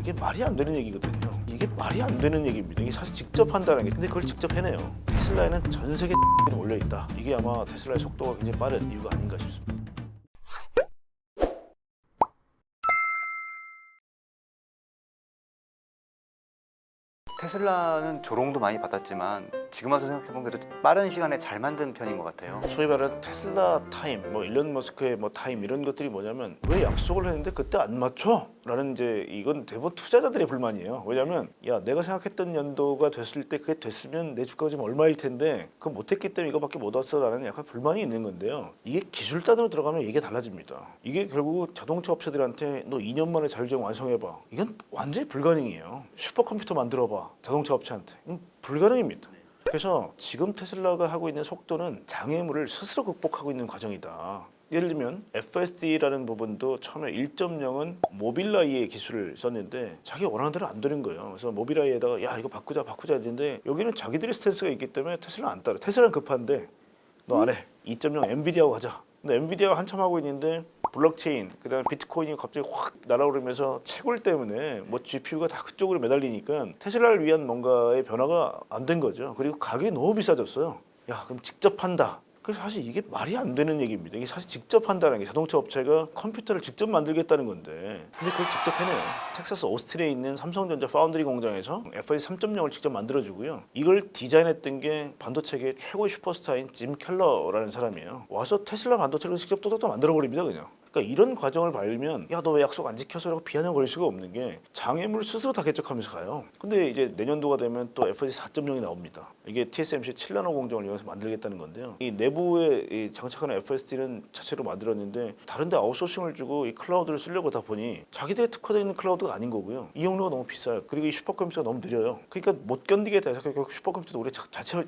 이게 말이 안 되는 얘기거든요. 이게 말이 안 되는 얘기입니다. 이게 사실 직접 한다는 게, 근데 그걸 직접 해내요. 테슬라에는 전 세계 올려 있다. 이게 아마 테슬라의 속도가 굉장히 빠른 이유가 아닌가 싶습니다. 테슬라는 조롱도 많이 받았지만 지금 와서 생각해보면 그래도 빠른 시간에 잘 만든 편인 것 같아요. 소위 말하는 테슬라 타임, 뭐 일론 머스크의 뭐 타임 이런 것들이 뭐냐면 왜 약속을 했는데 그때 안 맞춰? 라는 이제 이건 대부분 투자자들의 불만이에요. 왜냐하면 야 내가 생각했던 연도가 됐을 때 그게 됐으면 내 주가가 지금 얼마일 텐데 그거 못했기 때문에 이거밖에 못 왔어라는 약간 불만이 있는 건데요. 이게 기술단으로 들어가면 이게 달라집니다. 이게 결국 자동차 업체들한테 너 2년 만에 자율주행 완성해봐. 이건 완전히 불가능이에요. 슈퍼컴퓨터 만들어봐. 자동차 업체한테. 이건 불가능입니다. 그래서 지금 테슬라가 하고 있는 속도는 장애물을 스스로 극복하고 있는 과정이다. 예를 들면 FSD라는 부분도 처음에 1.0은 모빌라이의 기술을 썼는데 자기 원하는 대로 안 되는 거예요. 그래서 모빌라이에다가 야 이거 바꾸자 했는데 여기는 자기들의 스탠스가 있기 때문에 테슬라 안 따라. 테슬라는 급한데 너 안 해. 2.0 엔비디아하고 가자. 근데 엔비디아가 한참 하고 있는데 블록체인, 그다음에 비트코인이 갑자기 확 날아오르면서 채굴 때문에 뭐 GPU가 다 그쪽으로 매달리니까 테슬라를 위한 뭔가의 변화가 안 된 거죠. 그리고 가격이 너무 비싸졌어요. 야 그럼 직접 한다. 그래서 사실 이게 말이 안 되는 얘기입니다. 이게 사실 직접 한다는 게 자동차 업체가 컴퓨터를 직접 만들겠다는 건데 근데 그걸 직접 해내요. 텍사스 오스틴에 있는 삼성전자 파운드리 공장에서 FSD 3.0을 직접 만들어주고요. 이걸 디자인했던 게 반도체계의 최고의 슈퍼스타인 짐 켈러라는 사람이에요. 와서 테슬라 반도체를 직접 또닥또닥 만들어버립니다 그냥. 그러니까 이런 과정을 밟으면 야 너 왜 약속 안 지켜서라고 비아냥거릴 수가 없는 게 장애물을 스스로 다 개척하면서 가요. 근데 이제 내년도가 되면 또 FSD 4.0이 나옵니다. 이게 TSMC 7나노 공정을 이용해서 만들겠다는 건데요. 이 내부에 이 장착하는 FSD는 자체로 만들었는데 다른 데 아웃소싱을 주고 이 클라우드를 쓰려고 하다 보니 자기들의 특화되어 있는 클라우드가 아닌 거고요. 이용료가 너무 비싸요. 그리고 이 슈퍼컴퓨터가 너무 느려요. 그러니까 못 견디게 돼서 결국 슈퍼컴퓨터도 우리 자체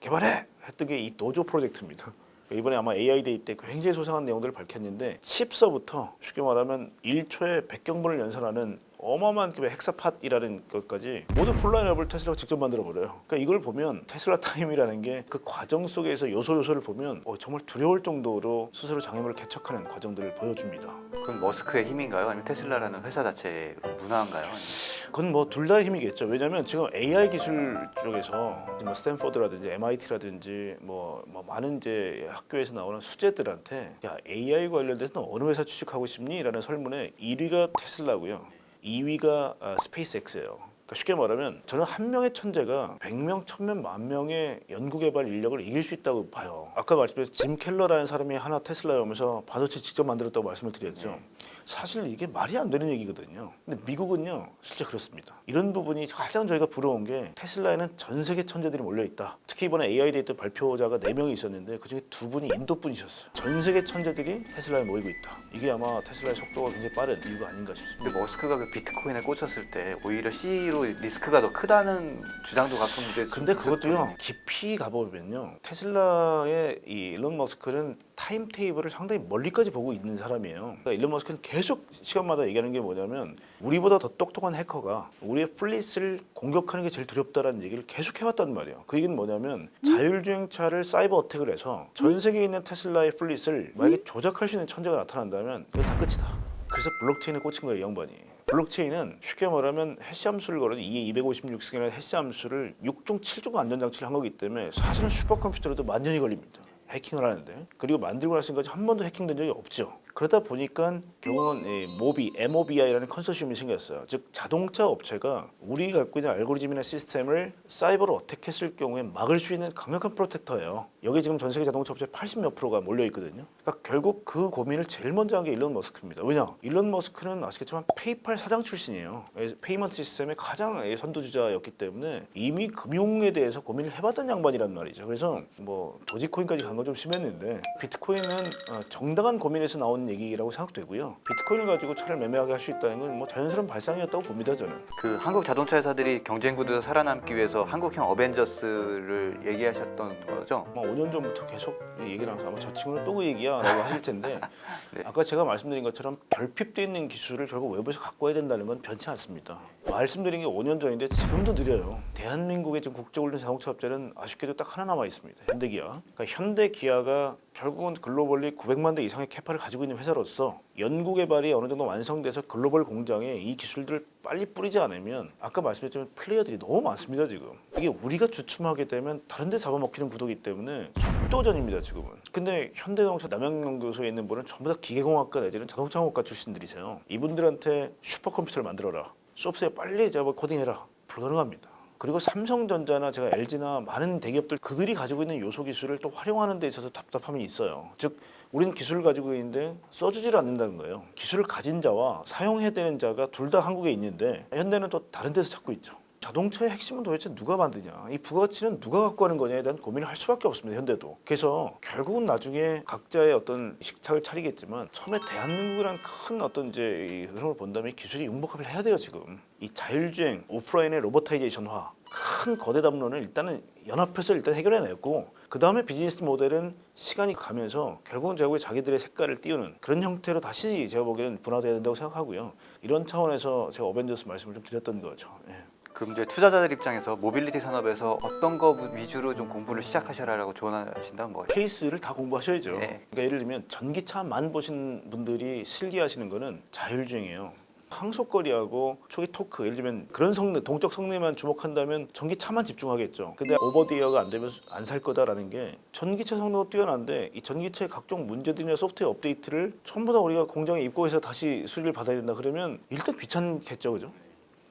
개발해! 했던 게 이 도조 프로젝트입니다. 이번에 아마 AI 데이 때 굉장히 소상한 내용들을 밝혔는데 칩서부터 쉽게 말하면 1초에 100경분을 연산하는 어마어마한 급의 헥사팟이라는 것까지 모두 풀라인업을 테슬라가 직접 만들어버려요. 그러니까 이걸 보면 테슬라 타임이라는 게 그 과정 속에서 요소를 보면 정말 두려울 정도로 스스로 장애물을 개척하는 과정들을 보여줍니다. 그럼 머스크의 힘인가요? 아니면 테슬라라는 회사 자체의 문화인가요? 그건 뭐 둘 다의 힘이겠죠. 왜냐하면 지금 AI 기술 쪽에서 뭐 스탠퍼드라든지 MIT라든지 뭐 많은 이제 학교에서 나오는 수재들한테 야 AI 관련돼서 어느 회사 취직하고 싶니?라는 설문에 1위가 테슬라고요. 2위가 스페이스X예요. 그러니까 쉽게 말하면 저는 한 명의 천재가 100명, 1000명, 10,000명의 연구개발 인력을 이길 수 있다고 봐요. 아까 말씀드린 짐 켈러라는 사람이 하나 테슬라에 오면서 반도체 직접 만들었다고 말씀을 드렸죠. 사실 이게 말이 안 되는 얘기거든요. 근데 미국은요 실제 그렇습니다. 이런 부분이 가장 저희가 부러운 게 테슬라에는 전 세계 천재들이 몰려있다. 특히 이번에 AI 데이터 발표자가 4명이 있었는데 그중에 2분이 인도 분이셨어요. 전 세계 천재들이 테슬라에 모이고 있다. 이게 아마 테슬라의 속도가 굉장히 빠른 이유가 아닌가 싶습니다. 근데 머스크가 그 비트코인에 꽂혔을 때 오히려 CEO로 리스크가 더 크다는 주장도 가끔 이제 근데 그것도요 깊이 가보면요 테슬라의 이 일론 머스크는 타임 테이블을 상당히 멀리까지 보고 있는 사람이에요. 그러니까 일론 머스크는 계속 시간마다 얘기하는 게 뭐냐면 우리보다 더 똑똑한 해커가 우리의 플릿을 공격하는 게 제일 두렵다라는 얘기를 계속 해왔단 말이에요. 그 얘기는 뭐냐면 자율주행차를 사이버 어택을 해서 전 세계에 있는 테슬라의 플릿을 만약에 조작할 수 있는 천재가 나타난다면 이건 다 끝이다. 그래서 블록체인에 꽂힌 거예요, 이 양반이. 블록체인은 쉽게 말하면 해시 함수를 걸어서 2에 256승이라는 해시 함수를 6중 7중 안전장치를 한 거기 때문에 사실은 슈퍼컴퓨터로도 만 년이 걸립니다. 해킹을 하는데. 그리고 만들고 날 지금까지 한 번도 해킹된 적이 없죠. 그러다 보니까 결국은 MOBI라는 컨소시엄이 생겼어요. 즉 자동차 업체가 우리가 갖고 있는 알고리즘이나 시스템을 사이버로 어택했을 경우에 막을 수 있는 강력한 프로텍터예요. 여기 지금 전 세계 자동차 업체 80몇 프로가 몰려 있거든요. 그러니까 결국 그 고민을 제일 먼저 한 게 일론 머스크입니다. 왜냐? 일론 머스크는 아시겠지만 페이팔 사장 출신이에요. 페이먼트 시스템의 가장 선두주자였기 때문에 이미 금융에 대해서 고민을 해봤던 양반이란 말이죠. 그래서 뭐 도지코인까지 간 건 좀 심했는데 비트코인은 정당한 고민에서 나온 얘기라고 생각되고요. 비트코인을 가지고 차를 매매하게 할 수 있다는 건 뭐 자연스러운 발상이었다고 봅니다 저는. 그 한국 자동차 회사들이 경쟁 구도에서 살아남기 위해서 한국형 어벤져스를 얘기하셨던 거죠? 아마 5년 전부터 계속 얘기를 하면서 아마 저 친구는 또 그 얘기야 라고 하실 텐데 네. 아까 제가 말씀드린 것처럼 결핍되어 있는 기술을 결국 외부에서 갖고 와야 된다는 건 변치 않습니다. 말씀드린 게 5년 전인데 지금도 느려요. 대한민국의 지금 국제훈련 자동차 업체는 아쉽게도 딱 하나 남아 있습니다. 현대기아. 그러니까 현대기아가 결국은 글로벌리 900만 대 이상의 캐파를 가지고 있는 회사로서 연구개발이 어느 정도 완성돼서 글로벌 공장에 이 기술들을 빨리 뿌리지 않으면 아까 말씀드렸지만 플레이어들이 너무 많습니다. 지금 이게 우리가 주춤하게 되면 다른 데 잡아먹히는 구도이기 때문에 속도전입니다. 지금은. 근데 현대자동차 남양연구소에 있는 분은 전부 다 기계공학과 내지는 자동차공학과 출신들이세요. 이분들한테 슈퍼컴퓨터를 만들어라, 소프트웨어 빨리 잡아 코딩해라, 불가능합니다. 그리고 삼성전자나 제가 LG나 많은 대기업들 그들이 가지고 있는 요소 기술을 또 활용하는 데 있어서 답답함이 있어요. 즉 우리는 기술을 가지고 있는데 써주지를 않는다는 거예요. 기술을 가진 자와 사용해야 되는 자가 둘 다 한국에 있는데 현대는 또 다른 데서 찾고 있죠. 자동차의 핵심은 도대체 누가 만드냐, 이 부가가치는 누가 갖고 가는 거냐에 대한 고민을 할 수밖에 없습니다. 현대도. 그래서 결국은 나중에 각자의 어떤 식탁을 차리겠지만 처음에 대한민국이라는 큰 어떤 이제 이 흐름을 본다면 기술이 융복합을 해야 돼요. 지금 이 자율주행, 오프라인의 로보타이제이션화, 큰 거대 담론을 일단은 연합해서 일단 해결해냈고 그 다음에 비즈니스 모델은 시간이 가면서 결국은 결국에 자기들의 색깔을 띄우는 그런 형태로 다시 제가 보기에는 분화돼야 된다고 생각하고요. 이런 차원에서 제가 어벤져스 말씀을 좀 드렸던 거죠. 예. 그럼 이제 투자자들 입장에서 모빌리티 산업에서 어떤 거 위주로 좀 공부를 시작하셔라라고 조언하신다면 뭐예요? 케이스를 다 공부하셔야죠. 네. 그러니까 예를 들면 전기차만 보신 분들이 실기하시는 거는 자율주행이에요. 항속거리하고 초기 토크, 예를 들면 그런 성능, 동적 성능에만 주목한다면 전기차만 집중하겠죠. 근데 오버디어가 안 되면 안 살 거다라는 게 전기차 성능도 뛰어난데 이 전기차의 각종 문제들이나 소프트웨어 업데이트를 전부 다 우리가 공장에 입고해서 다시 수리를 받아야 된다 그러면 일단 귀찮겠죠, 그죠?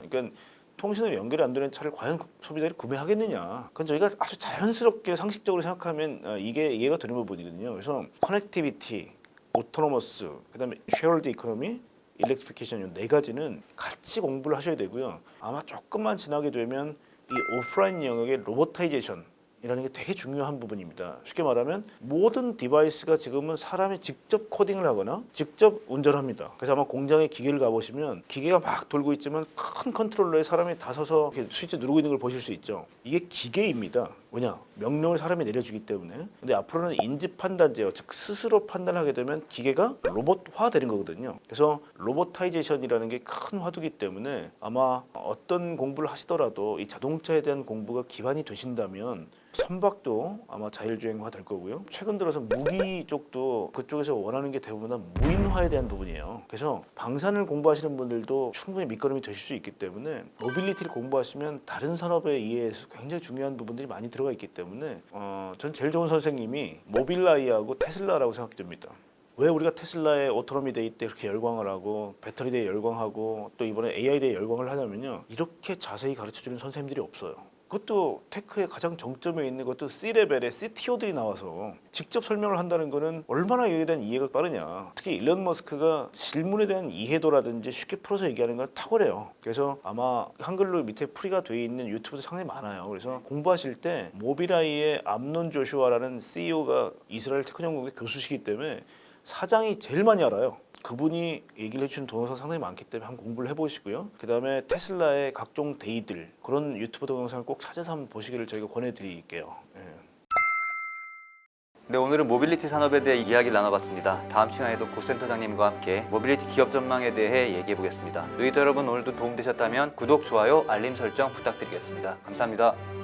그러니까 통신으로 연결이 안 되는 차를 과연 소비자들이 구매하겠느냐? 그건 저희가 아주 자연스럽게 상식적으로 생각하면 이게 이해가 되는 부분이거든요. 그래서 커넥티비티, 오토노머스, 그다음에 쉐어럴드 이코노미, 일렉트리피케이션 이 네 가지는 같이 공부를 하셔야 되고요. 아마 조금만 지나게 되면 이 오프라인 영역의 로보타이제이션이라는 게 되게 중요한 부분입니다. 쉽게 말하면 모든 디바이스가 지금은 사람이 직접 코딩을 하거나 직접 운전합니다. 그래서 아마 공장에 기계를 가보시면 기계가 막 돌고 있지만 큰 컨트롤러에 사람이 다 서서 이렇게 스위치 누르고 있는 걸 보실 수 있죠. 이게 기계입니다. 뭐냐? 명령을 사람이 내려주기 때문에. 근데 앞으로는 인지 판단 제어, 즉 스스로 판단하게 되면 기계가 로봇화 되는 거거든요. 그래서 로보타이제이션이라는 게 큰 화두기 때문에 아마 어떤 공부를 하시더라도 이 자동차에 대한 공부가 기반이 되신다면 선박도 아마 자율주행화 될 거고요. 최근 들어서 무기 쪽도 그쪽에서 원하는 게 대부분 무인화에 대한 부분이에요. 그래서 방산을 공부하시는 분들도 충분히 밑거름이 되실 수 있기 때문에 모빌리티를 공부하시면 다른 산업에 의해서 굉장히 중요한 부분들이 많이 들어가 있기 때문에 전 제일 좋은 선생님이 모빌라이하고 테슬라라고 생각이 됩니다. 왜 우리가 테슬라의 오토노미 데이 때 그렇게 열광을 하고 배터리 데이 열광하고 또 이번에 AI 데이 열광을 하냐면요. 이렇게 자세히 가르쳐주는 선생님들이 없어요. 그것도 테크의 가장 정점에 있는 것도 C레벨의 CTO들이 나와서 직접 설명을 한다는 거는 얼마나 여기에 대한 이해가 빠르냐. 특히 일론 머스크가 질문에 대한 이해도라든지 쉽게 풀어서 얘기하는 건 탁월해요. 그래서 아마 한글로 밑에 풀이가 돼 있는 유튜브도 상당히 많아요. 그래서 공부하실 때 모빌아이의 암논 조슈아라는 CEO가 이스라엘 테크연구국의 교수시기 때문에 사장이 제일 많이 알아요. 그분이 얘기를 해주는 동영상 상당히 많기 때문에 한번 공부를 해보시고요. 그 다음에 테슬라의 각종 데이들 그런 유튜브 동영상을 꼭 찾아서 한번 보시기를 저희가 권해드릴게요. 예. 네, 오늘은 모빌리티 산업에 대해 이야기를 나눠봤습니다. 다음 시간에도 고 센터장님과 함께 모빌리티 기업 전망에 대해 얘기해 보겠습니다. 노이터 여러분 오늘도 도움되셨다면 구독, 좋아요, 알림 설정 부탁드리겠습니다. 감사합니다.